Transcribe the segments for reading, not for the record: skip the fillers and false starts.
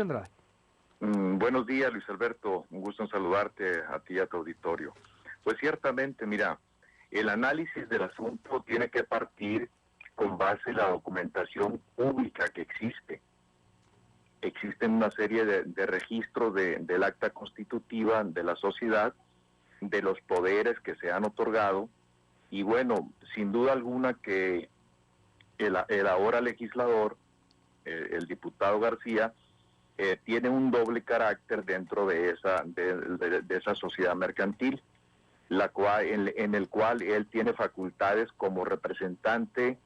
Andrade. Buenos días, Luis Alberto. Un gusto en saludarte a ti y a tu auditorio. Pues ciertamente, mira, el análisis del asunto tiene que partir con base en la documentación pública que existe. Existen una serie de registros del acta constitutiva de la sociedad, de los poderes que se han otorgado, y bueno, sin duda alguna que el ahora legislador, el diputado García, tiene un doble carácter dentro de esa sociedad mercantil, en el cual él tiene facultades como representante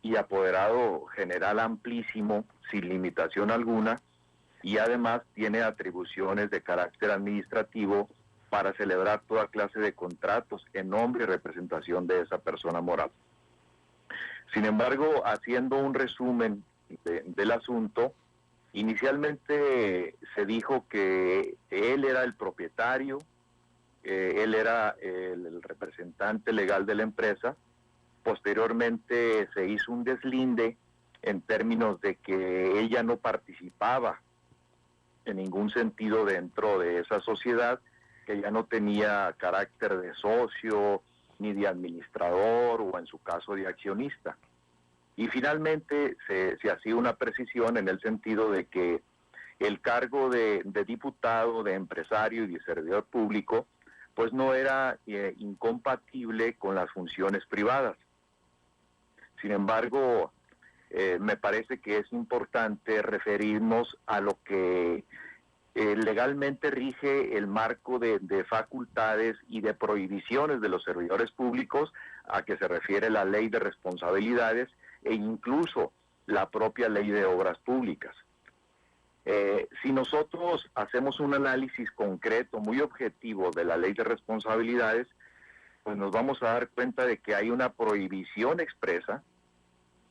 y apoderado general amplísimo, sin limitación alguna, y además tiene atribuciones de carácter administrativo para celebrar toda clase de contratos en nombre y representación de esa persona moral. Sin embargo, haciendo un resumen del asunto, inicialmente se dijo que él era el propietario, él era el representante legal de la empresa. Posteriormente se hizo un deslinde en términos de que ella no participaba en ningún sentido dentro de esa sociedad, que ya no tenía carácter de socio, ni de administrador, o en su caso de accionista. Y finalmente se hacía una precisión en el sentido de que el cargo de diputado, de empresario y de servidor público, pues no era incompatible con las funciones privadas. Sin embargo, me parece que es importante referirnos a lo que legalmente rige el marco de facultades y de prohibiciones de los servidores públicos, a que se refiere la Ley de Responsabilidades e incluso la propia Ley de Obras Públicas. Si nosotros hacemos un análisis concreto, muy objetivo de la Ley de Responsabilidades, pues nos vamos a dar cuenta de que hay una prohibición expresa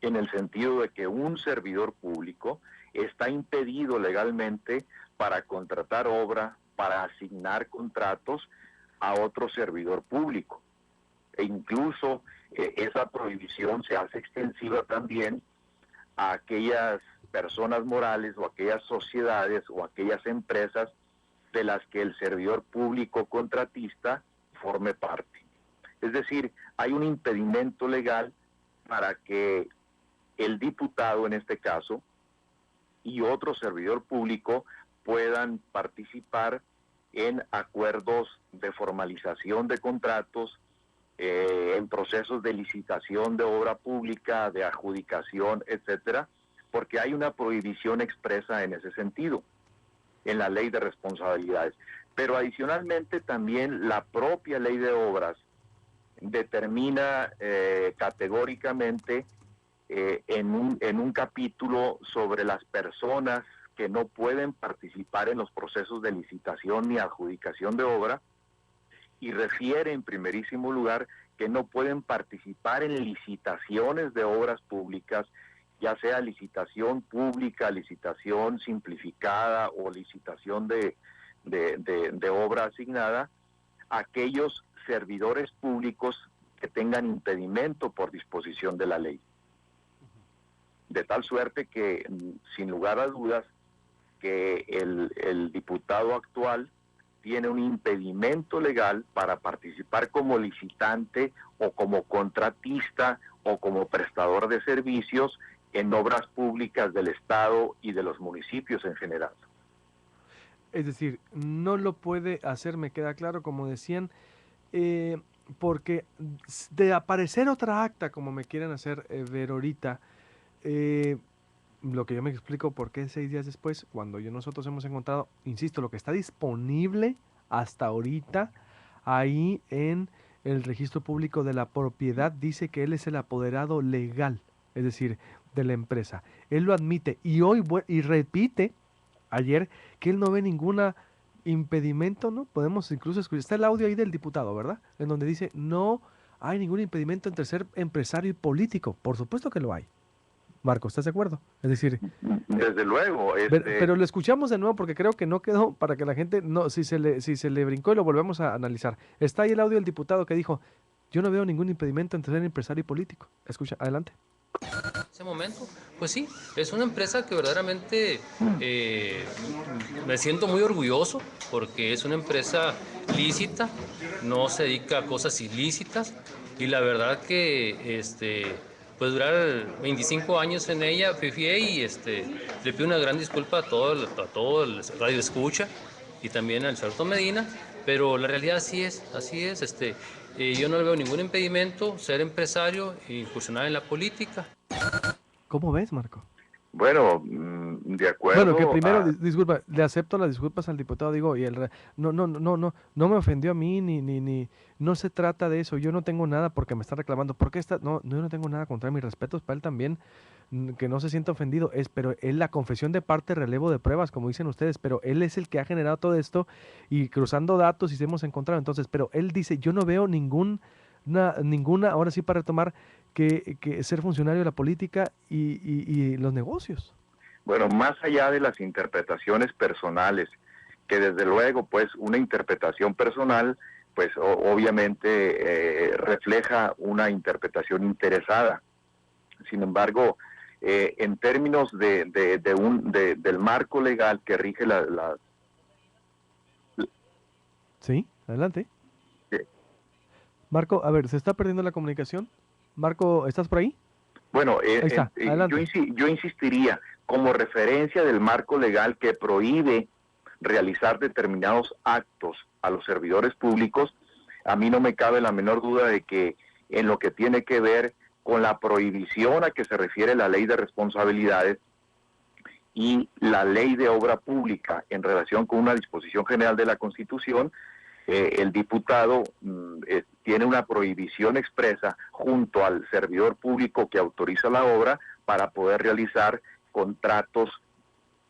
en el sentido de que un servidor público está impedido legalmente para contratar obra, para asignar contratos a otro servidor público. E incluso esa prohibición se hace extensiva también a aquellas personas morales o aquellas sociedades o aquellas empresas de las que el servidor público contratista forme parte. Es decir, hay un impedimento legal para que el diputado, en este caso, y otro servidor público puedan participar en acuerdos de formalización de contratos, en procesos de licitación de obra pública, de adjudicación, etcétera, porque hay una prohibición expresa en ese sentido, en la Ley de Responsabilidades. Pero adicionalmente también la propia Ley de Obras determina categóricamente en un capítulo sobre las personas que no pueden participar en los procesos de licitación ni adjudicación de obra, y refiere en primerísimo lugar que no pueden participar en licitaciones de obras públicas, ya sea licitación pública, licitación simplificada o licitación de obra asignada, aquellos servidores públicos que tengan impedimento por disposición de la ley. De tal suerte que, sin lugar a dudas, que el diputado actual tiene un impedimento legal para participar como licitante o como contratista o como prestador de servicios en obras públicas del Estado y de los municipios en general. Es decir, no lo puede hacer, me queda claro, como decían, porque de aparecer otra acta, como me quieren hacer ver ahorita, lo que yo me explico por qué 6 días después, cuando nosotros hemos encontrado, insisto, lo que está disponible hasta ahorita, ahí en el registro público de la propiedad, dice que él es el apoderado legal, es decir, de la empresa. Él lo admite y hoy y repite ayer que él no ve ninguna impedimento, ¿no? Podemos incluso escuchar, está el audio ahí del diputado, ¿verdad? En donde dice, no hay ningún impedimento entre ser empresario y político. Por supuesto que lo hay. Marco, ¿estás de acuerdo? Es decir, desde luego. Pero lo escuchamos de nuevo porque creo que no quedó para que la gente, no, si se le brincó y lo volvemos a analizar. Está ahí el audio del diputado que dijo, yo no veo ningún impedimento entre ser empresario y político. Escucha, adelante. Ese momento, pues sí, es una empresa que verdaderamente me siento muy orgulloso porque es una empresa lícita, no se dedica a cosas ilícitas y la verdad que pues durar 25 años en ella, Fifié, y le pido una gran disculpa a todo el radio escucha y también al Alberto Medina, pero la realidad así es, yo no le veo ningún impedimento ser empresario e incursionar en la política. ¿Cómo ves, Marco? Bueno, de Bueno, que acuerdo primero, a... disculpa, le acepto las disculpas al diputado, digo, no me ofendió a mí, no se trata de eso, yo no tengo nada porque me está reclamando, porque yo no tengo nada contra mis respetos para él también, que no se sienta ofendido, pero él la confesión de parte, relevo de pruebas, como dicen ustedes, pero él es el que ha generado todo esto y cruzando datos y se hemos encontrado, entonces, pero él dice, yo no veo ninguna, ahora sí para retomar, que ser funcionario de la política y los negocios. Bueno, más allá de las interpretaciones personales, que desde luego, pues, una interpretación personal, pues, obviamente refleja una interpretación interesada. Sin embargo, en términos del marco legal que rige Sí, adelante. eh, Marco, a ver, ¿se está perdiendo la comunicación? Marco, ¿estás por ahí? bueno, Ahí está, adelante. yo insistiría como referencia del marco legal que prohíbe realizar determinados actos a los servidores públicos, a mí no me cabe la menor duda de que en lo que tiene que ver con la prohibición a que se refiere la ley de responsabilidades y la ley de obra pública en relación con una disposición general de la Constitución, el diputado tiene una prohibición expresa junto al servidor público que autoriza la obra para poder realizar contratos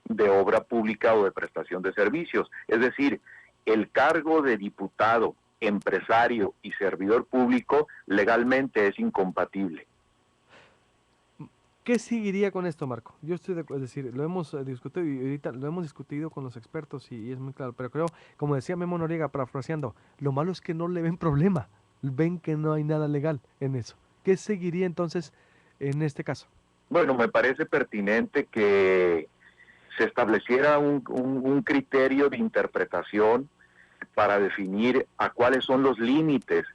de obra pública o de prestación de servicios. Es decir, el cargo de diputado, empresario y servidor público legalmente es incompatible. ¿Qué seguiría con esto, Marco? Yo estoy es decir, lo hemos discutido y ahorita lo hemos discutido con los expertos y es muy claro, pero creo, como decía Memo Noriega, parafraseando, lo malo es que no le ven problema, ven que no hay nada legal en eso. ¿Qué seguiría entonces en este caso? Bueno, me parece pertinente que se estableciera un criterio de interpretación para definir a cuáles son los límites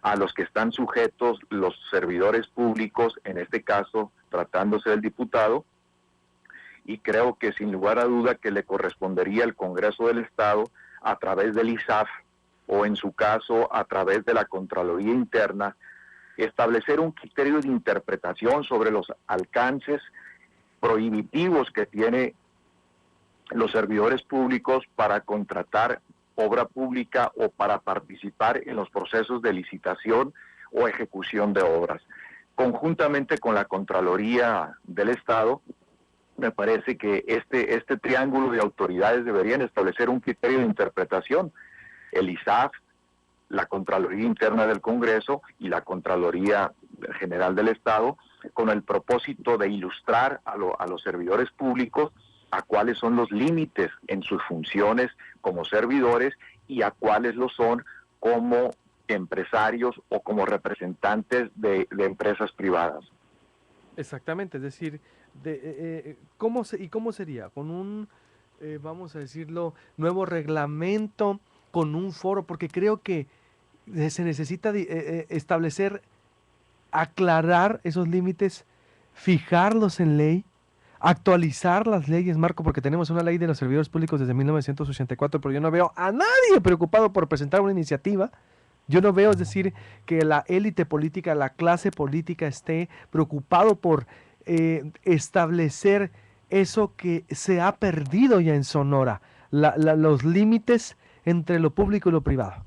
a los que están sujetos los servidores públicos, en este caso tratándose del diputado, y creo que sin lugar a duda que le correspondería al Congreso del Estado a través del ISAF o en su caso a través de la Contraloría Interna establecer un criterio de interpretación sobre los alcances prohibitivos que tiene los servidores públicos para contratar obra pública o para participar en los procesos de licitación o ejecución de obras. Conjuntamente con la Contraloría del Estado, me parece que este triángulo de autoridades deberían establecer un criterio de interpretación. El ISAF, la Contraloría Interna del Congreso y la Contraloría General del Estado, con el propósito de ilustrar a los servidores públicos a cuáles son los límites en sus funciones como servidores y a cuáles lo son como empresarios o como representantes de empresas privadas. Exactamente, es decir, ¿cómo sería? Con un, vamos a decirlo, nuevo reglamento, con un foro, porque creo que se necesita establecer, aclarar esos límites, fijarlos en ley, actualizar las leyes, Marco, porque tenemos una ley de los servidores públicos desde 1984, pero yo no veo a nadie preocupado por presentar una iniciativa. Yo no veo, es decir, que la élite política, la clase política esté preocupado por establecer eso que se ha perdido ya en Sonora, los límites entre lo público y lo privado.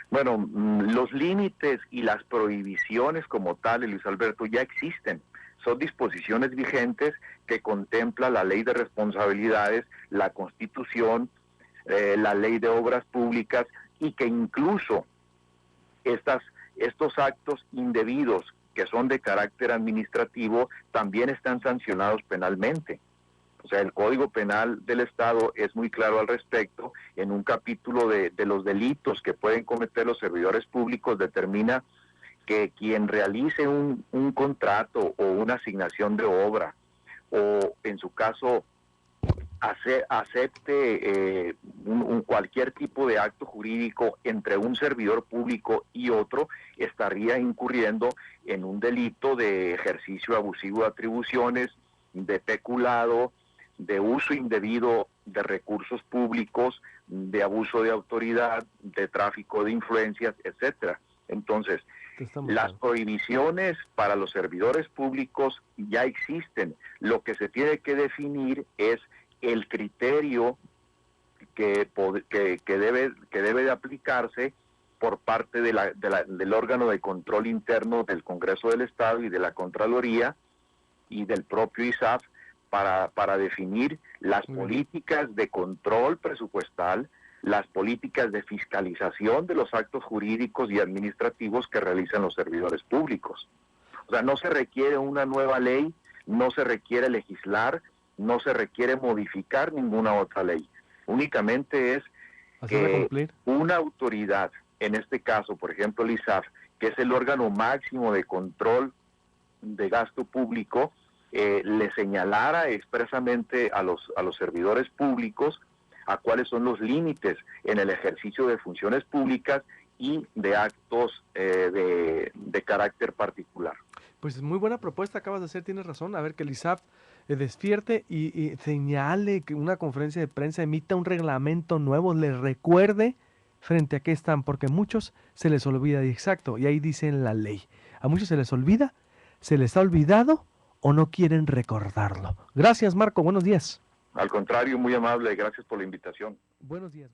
Bueno, los límites y las prohibiciones como tal, Luis Alberto, ya existen. Son disposiciones vigentes que contempla la ley de responsabilidades, la Constitución, la ley de obras públicas y que incluso estos actos indebidos que son de carácter administrativo también están sancionados penalmente. O sea, el Código Penal del Estado es muy claro al respecto. En un capítulo de los delitos que pueden cometer los servidores públicos determina que quien realice un contrato o una asignación de obra, o en su caso acepte cualquier tipo de acto jurídico entre un servidor público y otro, estaría incurriendo en un delito de ejercicio abusivo de atribuciones, de peculado, de uso indebido de recursos públicos, de abuso de autoridad, de tráfico de influencias, etcétera. Entonces, las prohibiciones para los servidores públicos ya existen. Lo que se tiene que definir es el criterio que debe de aplicarse por parte del órgano de control interno del Congreso del Estado y de la Contraloría y del propio ISAF para definir las políticas de control presupuestal, las políticas de fiscalización de los actos jurídicos y administrativos que realizan los servidores públicos. O sea, no se requiere una nueva ley, no se requiere legislar, no se requiere modificar ninguna otra ley. Únicamente es que una autoridad, en este caso, por ejemplo, el ISAF, que es el órgano máximo de control de gasto público, le señalara expresamente a los servidores públicos a cuáles son los límites en el ejercicio de funciones públicas y de actos de carácter particular. Pues muy buena propuesta acabas de hacer, tienes razón. A ver, que el ISAF despierte y señale que una conferencia de prensa, emita un reglamento nuevo, les recuerde frente a qué están, porque a muchos se les olvida, y exacto, y ahí dice en la ley, a muchos se les olvida, se les ha olvidado o no quieren recordarlo. Gracias, Marco, buenos días. Al contrario, muy amable, gracias por la invitación. Buenos días.